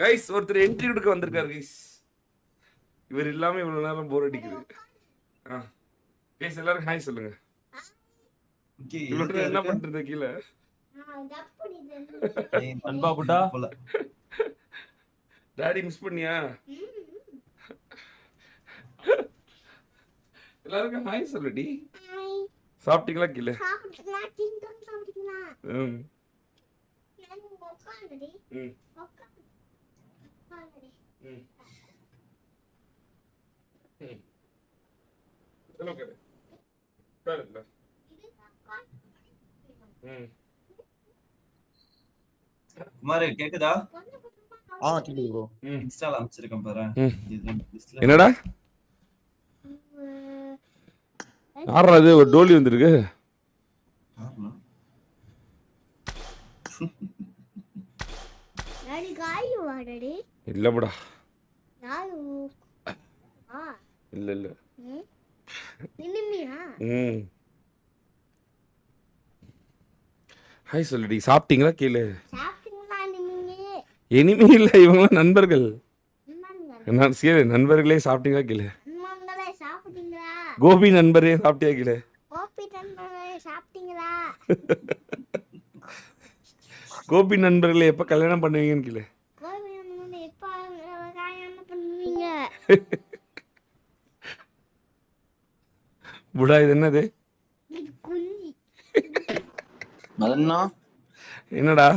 Guys ஒருத்தர் entry கொடுக்க வந்திருக்காரு கைஸ். இவர் இல்லாம இவ்வளவு நேரம் போர் அடிக்குது. கைஸ் எல்லாரும் ஹாய் சொல்லுங்க. இவ்வளவு என்ன பண்றது கீழே? அன்பா புட்டா டாடி மிஸ் பண்ணியா? எல்லாருக்கும் ஹாய் சொல்லுடி. சாப்பிட்டீங்களா கீழே? குமார் கேக்குதா? கேக்குது ப்ரோ. இன்ஸ்டால அனுப்பிச்சிருக்கேன் பாரு. என்னடா ஆடுறது? ஒரு டோலி வந்திருக்கு. இல்லப்படா இல்ல இல்ல. ஹாய் சொல்லுடி. சாப்பிட்டீங்களா கீழே? இனிமே இல்ல, இவங்க நண்பர்கள். நான் சரி நண்பர்களே சாப்பிட்டீங்களா கீழே? கோபி நண்பரே சாப்பிட்டியா கீழே? கோபி நண்பர்களே எப்ப கல்யாணம் பண்ணுவீங்கன்னு கீழே? புடா இது என்னது? என்னடா?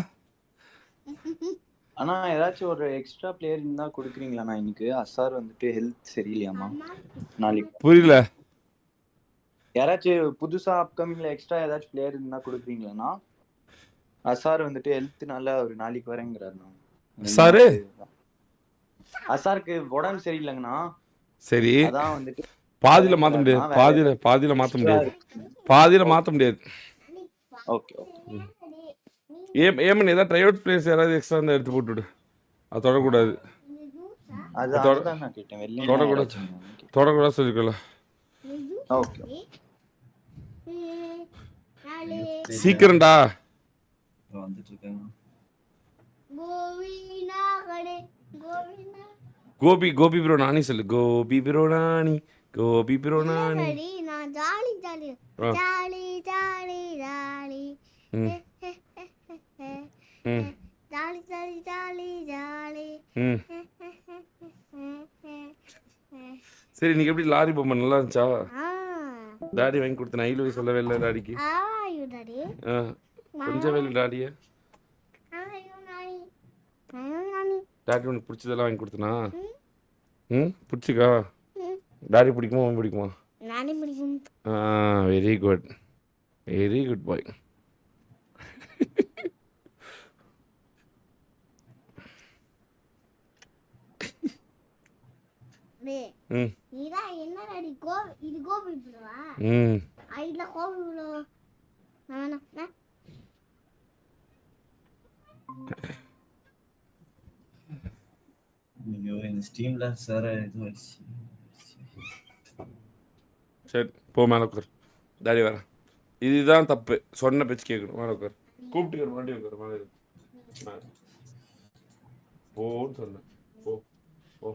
ஆனா ஏதாச்சும் ஒரு எக்ஸ்ட்ரா பிளேயர் இருந்தா கொடுக்குறீங்களா? இன்னைக்கு அசார் வந்துட்டு ஹெல்த் சரியில்லையாமா நாளைக்கு. புரியல. யாராச்சும் புதுசா அப்கமிங்ல எக்ஸ்ட்ரா ஏதாச்சும் பிளேயர் இருந்தா கொடுக்குறீங்களா? அசார் வந்துட்டு ஹெல்த்னால ஒரு நாளைக்கு வரேங்கிறாருண்ணா. சாரு அசாருக்கு உடம்பு சரியில்லைங்கண்ணா. சரி அதான் வந்துட்டு பாதியில மாத்த முடியாது. பாதியில மாத்த முடியாது. பாதியில மாத்த முடியாது. Okay okay. ஏமன் ஏதாவது ட்ரை அவுட் பிளேயர்ஸ் யாராவது எக்ஸ்ட்ரா இருந்தா எடுத்து போட்டுவிடு. அது தொடக்கூடாது. தொடக்கூடாது சொல்லிக்கலாம். சீக்கிரம்டா. கோபி கோபி ப்ரோ நானி சொல்லு. கோபி ப்ரோ நானி, கோபி ப்ரோ நானி. சரி நீங்க எப்படி லாரி பொம்மை நல்லா இருந்துச்சா? டாடி வாங்கி கொடுத்தேன். ஐலு சொல்லவே இல்லை டாடிக்கு. கொஞ்சம் வேலை டாடிய. டாடி உனக்கு பிடிச்சதெல்லாம் வாங்கி கொடுத்தனா? பிடிச்சிக்கா? டாடி பிடிக்குமா அவன் பிடிக்குமா? வெரி குட், வெரி குட் பாய். சரி போ மேலே உட்கார். டாடி வரேன். இதுதான் தப்பு. சொன்ன பேச்சு கேட்கணும். மேலே உட்கார். கூப்பிட்டு வண்டி உட்கார். மேலே போன்னு சொன்னேன். போ போ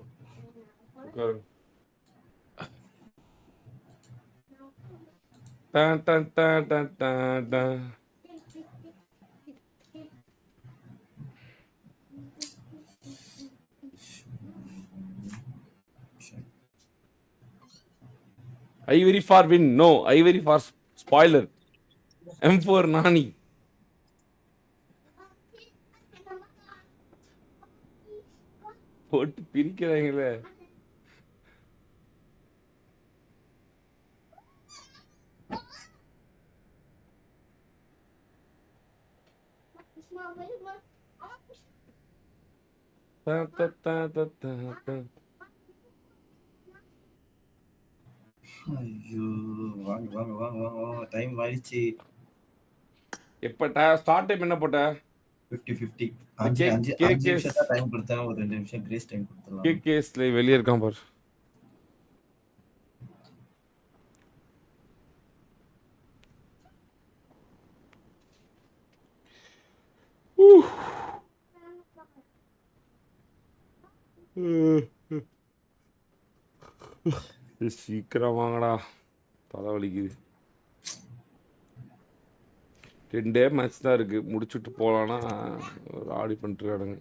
உட்காரு. டான் டான் டான் டான் டான் டான். Ivory for win. No, Ivory for spoiler. M4 Nani. போட்டு பிரிக்கிறாங்களே. ஐயோ வாங்க வாங்க வாங்க வாங்க வாங்க. டைம் ஆயிடுச்சு. எப்ப ஸ்டார்ட் டைம் என்ன போட்ட? 50-50. 5 நிமிஷம் தான் டைம் கொடுத்தேன். ஒரு 2 நிமிஷம் கிரேஸ் டைம் கொடுத்துடலாம். கேஸ்ல வெளியே இருக்கான் பாரு. சீக்கிரம் வாங்கடா, தலைவலிக்குது. 2 மேட்ச் தான் இருக்கு, முடிச்சுட்டு போலான்னா ஒரு ஆடி பண்ணிட்டுருக்கானுங்க.